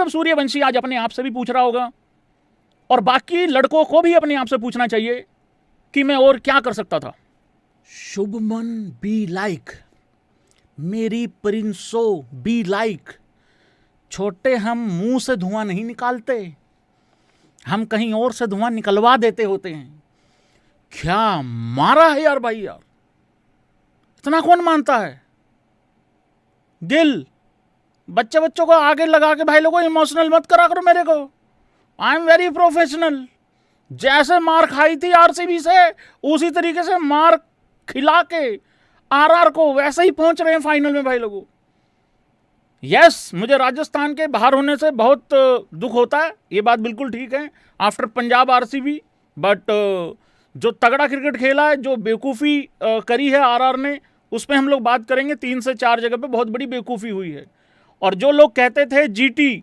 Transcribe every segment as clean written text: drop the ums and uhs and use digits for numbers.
वैभव सूर्यवंशी आज अपने आप से भी पूछ रहा होगा और बाकी लड़कों को भी अपने आप से पूछना चाहिए कि मैं और क्या कर सकता था। शुभमन बी लाइक, मेरी प्रिंसो बी लाइक। छोटे हम मुंह से धुआं नहीं निकालते, हम कहीं और से धुआं निकलवा देते होते हैं। क्या मारा है यार भाई, यार इतना कौन मानता है। गिल, बच्चों को आगे लगा के भाई लोगों इमोशनल मत करा करो मेरे को। I am very professional. जैसे मार खाई थी आरसीबी से उसी तरीके से मार खिला के आरआर को वैसे ही पहुंच रहे हैं फाइनल में भाई लोगों। यस, मुझे राजस्थान के बाहर होने से बहुत दुख होता है, ये बात बिल्कुल ठीक है आफ्टर पंजाब आरसीबी। बट जो तगड़ा क्रिकेट खेला है, जो बेवकूफ़ी करी है आरआर ने, उस पर हम लोग बात करेंगे। 3 से 4 जगह पे बहुत बड़ी बेवकूफ़ी हुई है। और जो लोग कहते थे जीटी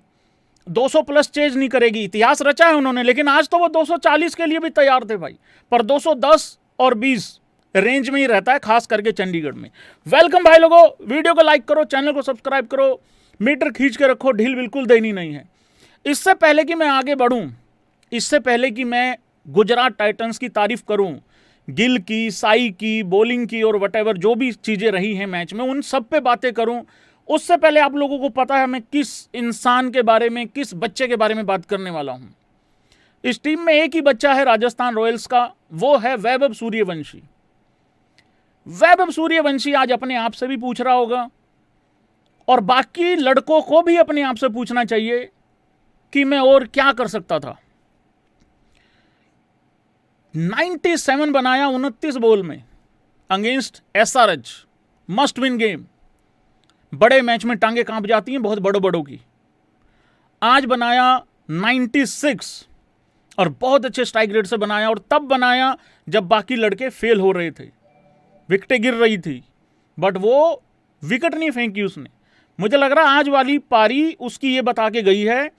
200 प्लस चेज नहीं करेगी, इतिहास रचा है उन्होंने, लेकिन आज तो वो 240 के लिए भी तैयार थे भाई, पर 210 और 20 रेंज में ही रहता है, खास करके चंडीगढ़ में। वेलकम भाई लोगों, वीडियो को लाइक करो, चैनल को सब्सक्राइब करो, मीटर खींच के रखो, ढील बिल्कुल देनी नहीं है। इससे पहले कि मैं आगे बढ़ूं, इससे पहले कि मैं गुजरात टाइटंस की तारीफ करूं, गिल की, साई की, बॉलिंग की और वटेवर जो भी चीज़ें रही हैं मैच में, उन सब पे बातें करूं, उससे पहले आप लोगों को पता है मैं किस इंसान के बारे में, किस बच्चे के बारे में बात करने वाला हूं। इस टीम में एक ही बच्चा है राजस्थान रॉयल्स का, वो है वैभव सूर्यवंशी। वैभव सूर्यवंशी आज अपने आप से भी पूछ रहा होगा और बाकी लड़कों को भी अपने आप से पूछना चाहिए कि मैं और क्या कर सकता था। 97 बनाया 29 बॉल में against SRH, must win game. बड़े मैच में टांगे कांप जाती हैं बहुत बड़ों की। आज बनाया 96 और बहुत अच्छे स्ट्राइक रेट से बनाया, और तब बनाया जब बाकी लड़के फेल हो रहे थे, विकेटें गिर रही थी, बट वो विकेट नहीं फेंकी उसने। मुझे लग रहा आज वाली पारी उसकी ये बता के गई है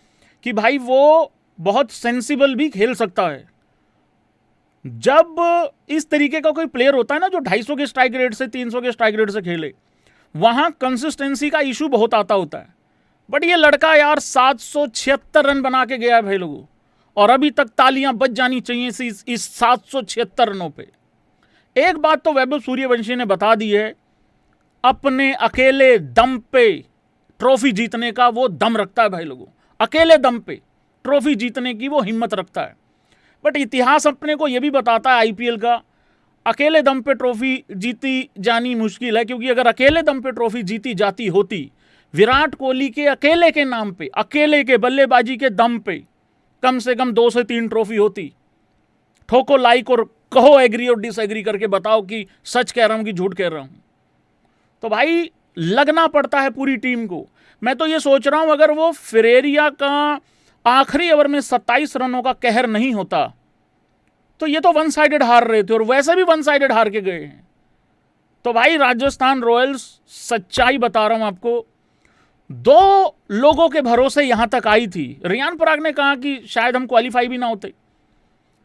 कि भाई वो बहुत सेंसिबल भी खेल सकता है। जब इस तरीके का कोई प्लेयर होता है ना जो 250 के स्ट्राइक रेट से, 300 के स्ट्राइक रेट से खेले, वहां कंसिस्टेंसी का इशू बहुत आता होता है। बट ये लड़का यार 776 रन बना के गया है भाई लोगों, और अभी तक तालियां बज जानी चाहिए इस 776 रनों पे। एक बात तो वैभव सूर्यवंशी ने बता दी है, अपने अकेले दम पे ट्रॉफी जीतने का वो दम रखता है भाई लोगों, अकेले दम पे ट्रॉफी जीतने की वो हिम्मत रखता है। बट इतिहास अपने को ये भी बताता है आईपीएल का, अकेले दम पे ट्रॉफी जीती जानी मुश्किल है, क्योंकि अगर अकेले दम पे ट्रॉफी जीती जाती होती, विराट कोहली के अकेले के नाम पे, अकेले के बल्लेबाजी के दम पे कम से कम 2 से 3 ट्रॉफी होती। ठोको लाइक और कहो एग्री और डिसएग्री करके बताओ कि सच कह रहा हूं कि झूठ कह रहा हूं। तो भाई लगना पड़ता है पूरी टीम को। मैं तो ये सोच रहा हूं अगर वो फेरेरिया का आखिरी ओवर में 27 रनों का कहर नहीं होता तो ये तो वन साइडेड हार रहे थे, और वैसे भी वन साइडेड हार के गए हैं। तो भाई राजस्थान रॉयल्स, सच्चाई बता रहा हूं आपको, 2 लोगों के भरोसे यहां तक आई थी। रियान पराग ने कहा कि शायद हम क्वालिफाई भी ना होते,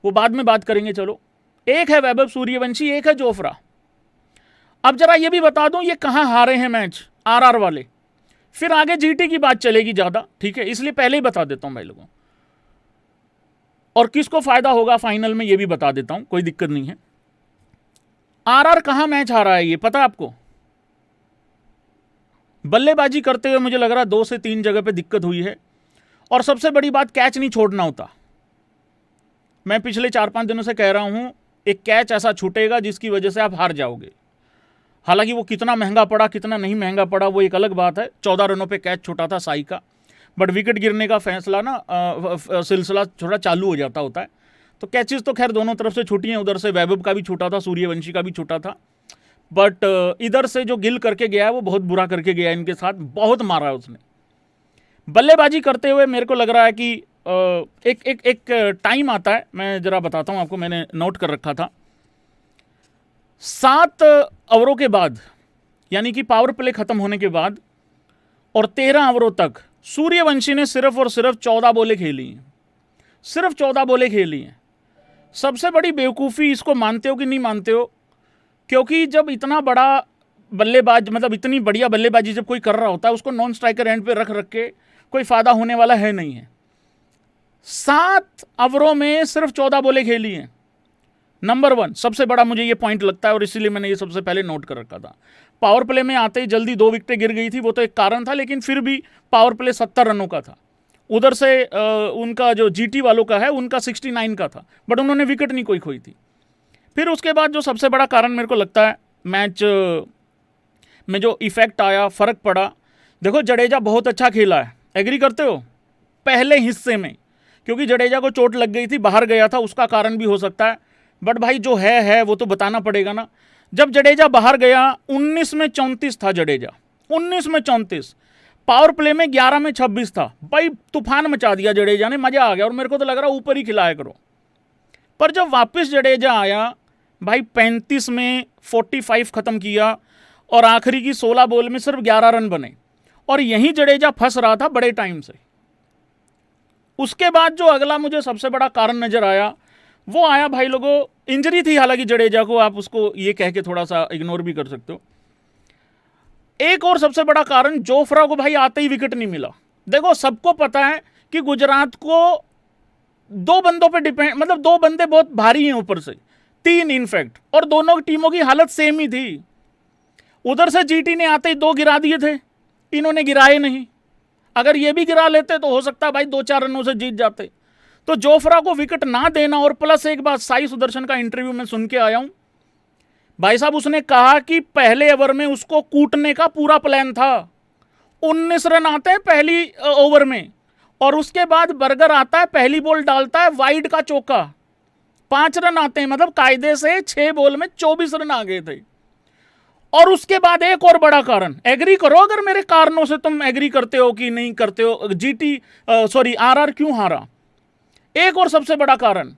वो बाद में बात करेंगे। चलो, एक है वैभव सूर्यवंशी, एक है जोफ्रा। अब जरा ये भी बता दूं ये कहां हारे हैं मैच, आरआर वाले। फिर आगे जीटी की बात चलेगी ज्यादा, ठीक है, इसलिए पहले ही बता देता हूं भाई लोगों, और किसको फायदा होगा फाइनल में ये भी बता देता हूं, कोई दिक्कत नहीं है। आरआर कहां मैच हारा है ये पता है आपको? बल्लेबाजी करते हुए मुझे लग रहा 2 से 3 जगह पे दिक्कत हुई है, और सबसे बड़ी बात कैच नहीं छोड़ना होता। मैं पिछले 4-5 दिनों से कह रहा हूं एक कैच ऐसा छूटेगा जिसकी वजह से आप हार जाओगे। हालांकि वो कितना महंगा पड़ा कितना नहीं महंगा पड़ा वो एक अलग बात है। 14 रनों पे कैच छूटा था साई का, बट विकेट गिरने का फैसला ना सिलसिला थोड़ा चालू हो जाता होता है। तो कैचेस तो खैर दोनों तरफ से छूटी हैं, उधर से वैभव का भी छूटा था, सूर्यवंशी का भी छूटा था, बट इधर से जो गिल करके गया है वो बहुत बुरा करके गया है इनके साथ, बहुत मारा है उसने। बल्लेबाजी करते हुए मेरे को लग रहा है कि एक टाइम आता है, मैं जरा बताता हूं आपको, मैंने नोट कर रखा था। 7 ओवरों के बाद, यानी कि पावर प्ले खत्म होने के बाद और 13 ओवरों तक सूर्यवंशी ने सिर्फ और सिर्फ 14 बॉलें खेली हैं, सिर्फ 14 बॉलें खेली हैं। सबसे बड़ी बेवकूफ़ी, इसको मानते हो कि नहीं मानते हो, क्योंकि जब इतना बड़ा बल्लेबाज, मतलब इतनी बढ़िया बल्लेबाजी जब कोई कर रहा होता है, उसको नॉन स्ट्राइकर एंड पे रख के कोई फायदा होने वाला है नहीं है। 7 ओवरों में सिर्फ 14 बॉलें खेली हैं। नंबर 1 सबसे बड़ा मुझे ये पॉइंट लगता है और इसीलिए मैंने ये सबसे पहले नोट कर रखा था। पावर प्ले में आते ही जल्दी 2 विकेटें गिर गई थी, वो तो एक कारण था, लेकिन फिर भी पावर प्ले 70 रनों का था। उधर से उनका जो जीटी वालों का है उनका 69 का था, बट उन्होंने विकेट नहीं कोई खोई थी। फिर उसके बाद जो सबसे बड़ा कारण मेरे को लगता है मैच में जो इफेक्ट आया, फर्क पड़ा, देखो जडेजा बहुत अच्छा खेला है, एग्री करते हो? पहले हिस्से में, क्योंकि जडेजा को चोट लग गई थी, बाहर गया था, उसका कारण भी हो सकता है, बट भाई जो है वो तो बताना पड़ेगा ना। जब जडेजा बाहर गया 19 में 34 था जडेजा, 19 में 34, पावर प्ले में 11 में 26 था। भाई तूफान मचा दिया जडेजा ने, मजा आ गया और मेरे को तो लग रहा ऊपर ही खिलाया करो। पर जब वापस जडेजा आया भाई 35 में 45 खत्म किया और आखिरी की 16 बॉल में सिर्फ 11 रन बने, और यहीं जडेजा फंस रहा था बड़े टाइम से। उसके बाद जो अगला मुझे सबसे बड़ा कारण नजर आया वो आया भाई लोगों, इंजरी थी हालांकि जडेजा को, आप उसको ये कह के थोड़ा सा इग्नोर भी कर सकते हो। एक और सबसे बड़ा कारण, जोफ्रा को भाई आते ही विकेट नहीं मिला। देखो सबको पता है कि गुजरात को 2 बंदों पे डिपेंड, मतलब 2 बंदे बहुत भारी हैं ऊपर से, 3 इनफैक्ट, और दोनों टीमों की हालत सेम ही थी। उधर से जीटी ने आते ही 2 गिरा दिए थे, इन्होंने गिराए नहीं। अगर ये भी गिरा लेते तो हो सकता है भाई 2-4 रनों से जीत जाते। तो जोफ्रा को विकेट ना देना, और प्लस एक बात, साई सुदर्शन का इंटरव्यू में सुन के आया हूं भाई साहब, उसने कहा कि पहले ओवर में उसको कूटने का पूरा प्लान था। 19 रन आते हैं पहली ओवर में, और उसके बाद बर्गर आता है, पहली बॉल डालता है वाइड का चौका, 5 रन आते हैं, मतलब कायदे से 6 बॉल में 24 रन आ गए थे। और उसके बाद एक और बड़ा कारण, एग्री करो अगर मेरे कारणों से तुम एग्री करते हो कि नहीं करते हो, आरआर क्यों हारा। एक और सबसे बड़ा कारण,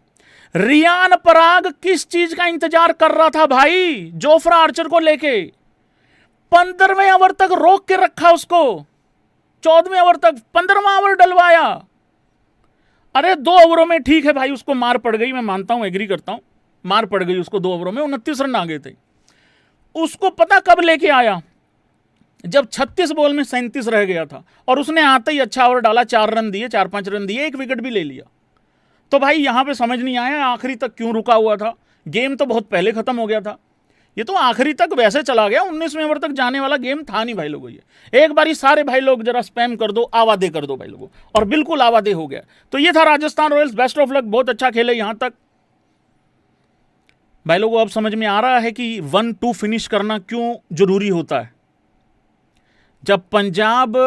रियान पराग किस चीज का इंतजार कर रहा था भाई जोफ्रा आर्चर को लेके। 15वें ओवर तक रोक के रखा उसको, 14वें ओवर तक, 15वां ओवर डलवाया। अरे 2 ओवरों में ठीक है भाई उसको मार पड़ गई, मैं मानता हूं, एग्री करता हूं, मार पड़ गई उसको 2 ओवरों में, 29 रन आ गए थे। उसको पता कब लेके आया, जब 36 बॉल में 37 रह गया था, और उसने आते ही अच्छा ओवर डाला, 4 रन दिए, 4-5 रन दिए, 1 विकेट भी ले लिया। तो भाई यहां पे समझ नहीं आया आखिरी तक क्यों रुका हुआ था। गेम तो बहुत पहले खत्म हो गया था, ये तो आखिरी तक वैसे चला गया, 19वें ओवर तक जाने वाला गेम था नहीं भाई लोगों। ये एक बारी सारे भाई लोग जरा स्पैम कर दो, आवादे कर दो भाई लोगों, और बिल्कुल आवादे हो गया। तो ये था Rajasthan Royals, best of luck, बहुत अच्छा खेले यहां तक भाई लोगों। अब समझ में आ रहा है कि 1-2 फिनिश करना क्यों जरूरी होता है। जब पंजाब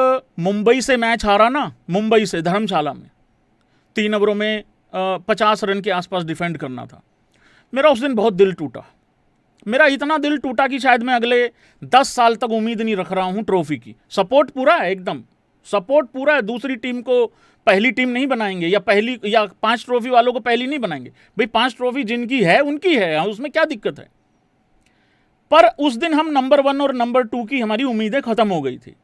मुंबई से मैच हारा ना, मुंबई से धर्मशाला में, 3 ओवरों में 50 रन के आसपास डिफेंड करना था, मेरा उस दिन बहुत दिल टूटा। मेरा इतना दिल टूटा कि शायद मैं अगले 10 साल तक उम्मीद नहीं रख रहा हूं ट्रॉफी की। सपोर्ट पूरा है, एकदम सपोर्ट पूरा है, दूसरी टीम को पहली टीम नहीं बनाएंगे, या 5 ट्रॉफी वालों को पहली नहीं बनाएंगे भाई, 5 ट्रॉफी जिनकी है उनकी है, उसमें क्या दिक्कत है। पर उस दिन हम नंबर 1 और नंबर 2 की हमारी उम्मीदें खत्म हो गई थी,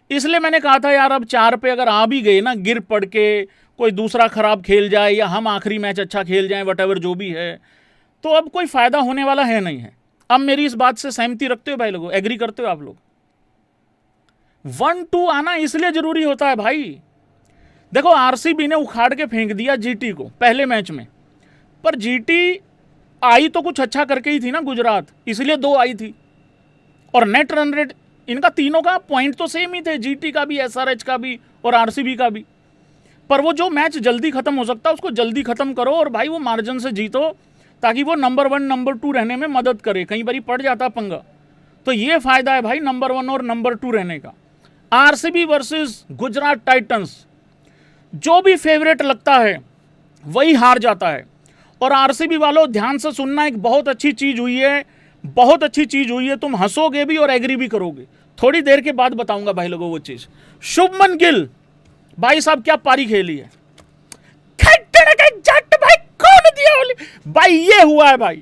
इसलिए मैंने कहा था यार अब 4 पे अगर आ भी गए ना, गिर पड़ के कोई दूसरा खराब खेल जाए या हम आखिरी मैच अच्छा खेल जाए, वट जो भी है, तो अब कोई फायदा होने वाला है नहीं है। अब मेरी इस बात से सहमति रखते हो भाई लोगों, एग्री करते हो आप लोग? 1-2 आना इसलिए जरूरी होता है भाई। देखो आरसीबी ने उखाड़ के फेंक दिया जीटी को पहले मैच में, पर जीटी आई तो कुछ अच्छा करके ही थी ना गुजरात, इसलिए 2 आई थी। और नेट रन रेट इनका तीनों का पॉइंट तो सेम ही थे, जीटी का भी, एसआरएच का भी और आरसीबी का भी। पर वो जो मैच जल्दी खत्म हो सकता है उसको जल्दी खत्म करो, और भाई वो मार्जिन से जीतो, ताकि वो नंबर 1 नंबर 2 रहने में मदद करे। कई बारी पड़ जाता पंगा, तो ये फायदा है भाई नंबर 1 और नंबर 2 रहने का। आरसीबी वर्सेस गुजरात टाइटंस, जो भी फेवरेट लगता है वही हार जाता है। और आरसीबी वालों ध्यान से सुनना, एक बहुत अच्छी चीज हुई है, बहुत अच्छी चीज हुई है, तुम हंसोगे भी और एग्री भी करोगे, थोड़ी देर के बाद बताऊंगा भाई लोगों वो चीज। शुभमन गिल भाई साहब क्या पारी खेली है, जट भाई कौन दिया भाई, ये हुआ है भाई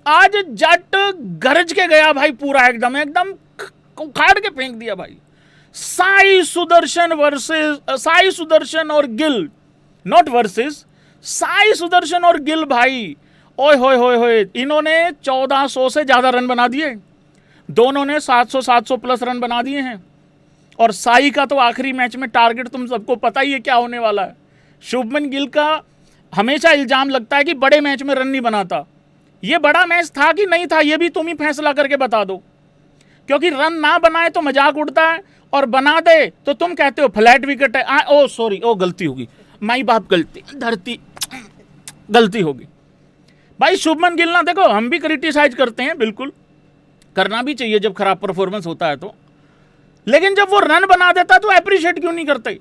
आज, जट गरज के गया भाई, पूरा एकदम उखाड़ के फेंक दिया भाई। साई सुदर्शन और गिल, नॉट वर्सेस, साई सुदर्शन और गिल भाई, ओए होए होए होए, इन्होंने 1400 से ज्यादा रन बना दिए, दोनों ने 700 प्लस रन बना दिए हैं। और साई का तो आखिरी मैच में टारगेट तुम सबको पता ही है क्या होने वाला है। शुभमन गिल का हमेशा इल्जाम लगता है कि बड़े मैच में रन नहीं बनाता। ये बड़ा मैच था कि नहीं था, ये भी तुम ही फैसला करके बता दो, क्योंकि रन ना बनाए तो मजाक उड़ता है और बना दे तो तुम कहते हो फ्लैट विकेट है। ओ सॉरी, ओ गलती होगी, माई बाप गलती, धरती गलती होगी। भाई शुभमन गिल ना, देखो हम भी क्रिटिसाइज करते हैं, बिल्कुल करना भी चाहिए जब खराब परफॉर्मेंस होता है तो, लेकिन जब वो रन बना देता तो अप्रिशिएट क्यों नहीं करते?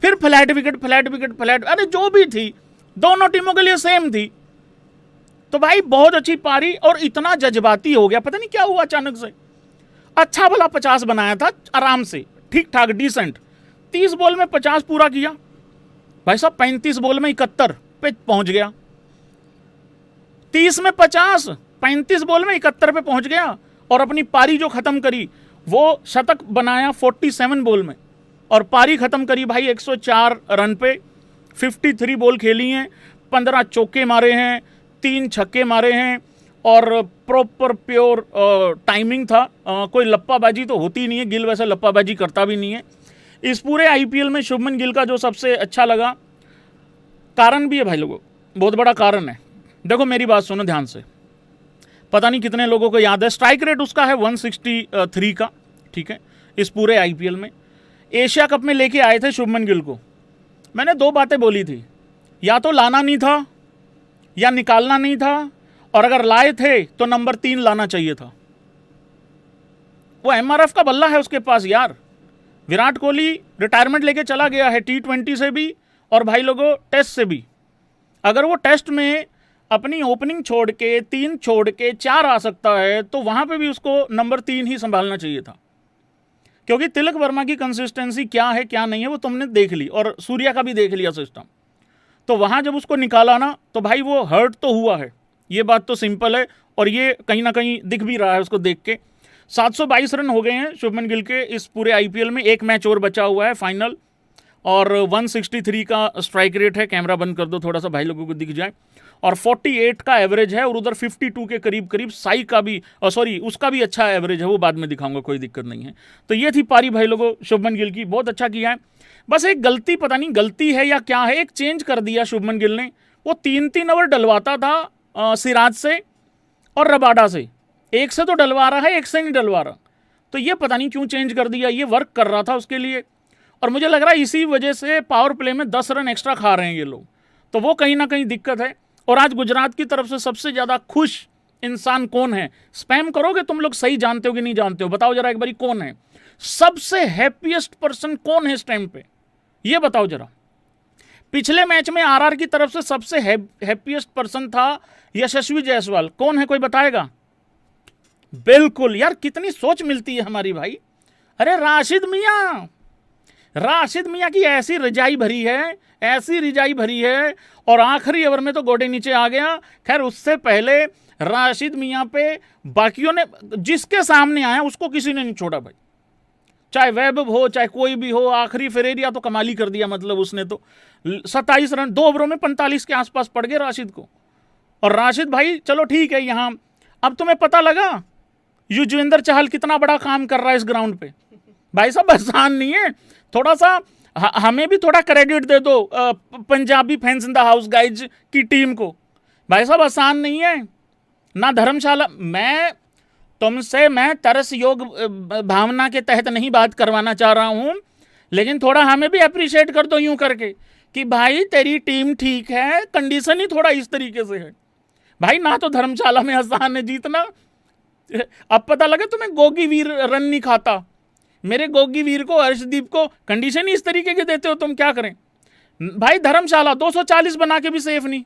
फिर flat wicket flat wicket flat, अरे जो भी थी दोनों टीमों के लिए सेम थी। तो भाई बहुत अच्छी पारी, और इतना जज्बाती हो गया, पता नहीं क्या हुआ अचानक से। अच्छा भला 50 बनाया था आराम से, ठीक ठाक डिसेंट, 30 बॉल में 50 पूरा किया। भाई साहब 35 बॉल में 71 पे पहुंच गया, 30 में 50, 35 बॉल में 71 पे पहुंच गया, और अपनी पारी जो खत्म करी वो शतक बनाया 47 बॉल में, और पारी खत्म करी भाई 104 रन पे। 53 बॉल खेली हैं, 15 चौके मारे हैं, 3 छक्के मारे हैं, और प्रॉपर प्योर टाइमिंग था। कोई लप्पाबाजी तो होती नहीं है, गिल वैसे लप्पाबाजी करता भी नहीं है। इस पूरे आईपीएल में शुभमन गिल का जो सबसे अच्छा लगा, कारण भी है भाई लोगों, बहुत बड़ा कारण है। देखो मेरी बात सुनो ध्यान से, पता नहीं कितने लोगों को याद है, स्ट्राइक रेट उसका है 163 का, ठीक है। इस पूरे आईपीएल में एशिया कप में लेके आए थे शुभमन गिल को, मैंने 2 बातें बोली थी, या तो लाना नहीं था या निकालना नहीं था, और अगर लाए थे तो नंबर 3 लाना चाहिए था। वो एमआरएफ का बल्ला है उसके पास यार। विराट कोहली रिटायरमेंट लेके चला गया है T20 से भी, और भाई लोगों टेस्ट से भी। अगर वो टेस्ट में अपनी ओपनिंग छोड़ के 3 छोड़ के 4 आ सकता है, तो वहां पे भी उसको नंबर 3 ही संभालना चाहिए था, क्योंकि तिलक वर्मा की कंसिस्टेंसी क्या है क्या नहीं है वो तुमने देख ली, और सूर्या का भी देख लिया सिस्टम। तो वहां जब उसको निकाला ना, तो भाई वो हर्ट तो हुआ है, ये बात तो सिंपल है, और ये कहीं ना कहीं दिख भी रहा है उसको देख के। 722 रन हो गए हैं शुभमन गिल के इस पूरे आईपीएल में, 1 मैच और बचा हुआ है फाइनल, और 163 का स्ट्राइक रेट है। कैमरा बंद कर दो थोड़ा सा भाई लोगों को दिख जाए, और 48 का एवरेज है, और उधर 52 के करीब करीब साई का भी, सॉरी उसका भी अच्छा एवरेज है, वो बाद में दिखाऊंगा, कोई दिक्कत नहीं है। तो ये थी पारी भाई लोगों शुभमन गिल की, बहुत अच्छा किया है। बस एक गलती, पता नहीं गलती है या क्या है, एक चेंज कर दिया शुभमन गिल ने। वो 3-3 ओवर डलवाता था सिराज से और रबाडा से, एक से तो डलवा रहा है, एक से नहीं डलवा रहा। तो ये पता नहीं क्यों चेंज कर दिया, ये वर्क कर रहा था उसके लिए, और मुझे लग रहा है इसी वजह से पावर प्ले में 10 रन एक्स्ट्रा खा रहे हैं ये लोग, तो वो कहीं ना कहीं दिक्कत है। और आज गुजरात की तरफ से सबसे ज़्यादा खुश इंसान कौन है? स्पैम करोगे तुम लोग, सही जानते हो कि नहीं जानते हो, बताओ जरा एक बारी, कौन है सबसे हैप्पीएस्ट पर्सन? कौन है इस टाइम पे, ये बताओ जरा। पिछले मैच में आरआर की तरफ से सबसे हैप्पीएस्ट पर्सन था यशस्वी जायसवाल, कौन है कोई बताएगा? बिल्कुल यार, कितनी सोच मिलती है हमारी भाई। अरे राशिद मियाँ, राशिद मियाँ की ऐसी रिजाई भरी है, ऐसी रिजाई भरी है, और आखिरी ओवर में तो गोडे नीचे आ गया। खैर उससे पहले राशिद मियाँ पे बाकियों ने, जिसके सामने आया उसको किसी ने नहीं छोड़ा भाई, चाहे वैभव हो चाहे कोई भी हो। आखिरी फेरेरिया तो कमाली कर दिया, मतलब उसने तो 27 रन 2 ओवरों में 45 के आसपास पड़ गए राशिद को। और राशिद भाई चलो ठीक है, यहाँ अब तुम्हें पता लगा युजवेंद्र चहल कितना बड़ा काम कर रहा है इस ग्राउंड पे। भाई साहब आसान नहीं है, थोड़ा सा हमें भी थोड़ा क्रेडिट दे दो Punjabi fans in the house guys की टीम को। भाई साहब आसान नहीं है ना। धर्मशाला मैं तुमसे, मैं तरस योग भावना के तहत नहीं बात करवाना चाह रहा हूं, लेकिन थोड़ा हमें भी अप्रिशिएट कर दो यूं करके कि भाई तेरी टीम ठीक है, कंडीशन ही थोड़ा इस तरीके से है। भाई ना तो धर्मशाला में आसान है जीतना, अब पता लगा तुम्हें गोगी वीर रन नहीं खाता, मेरे गोगी वीर को हर्षदीप को कंडीशन ही इस तरीके के देते हो तुम, क्या करें भाई। धर्मशाला 240 बना के भी सेफ नहीं,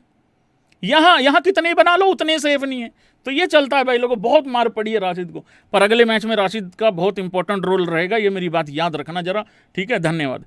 यहाँ कितने बना लो उतने सेफ नहीं है। तो ये चलता है भाई लोगों, बहुत मार पड़ी है राशिद को, पर अगले मैच में राशिद का बहुत इंपॉर्टेंट रोल रहेगा, ये मेरी बात याद रखना जरा, ठीक है। धन्यवाद।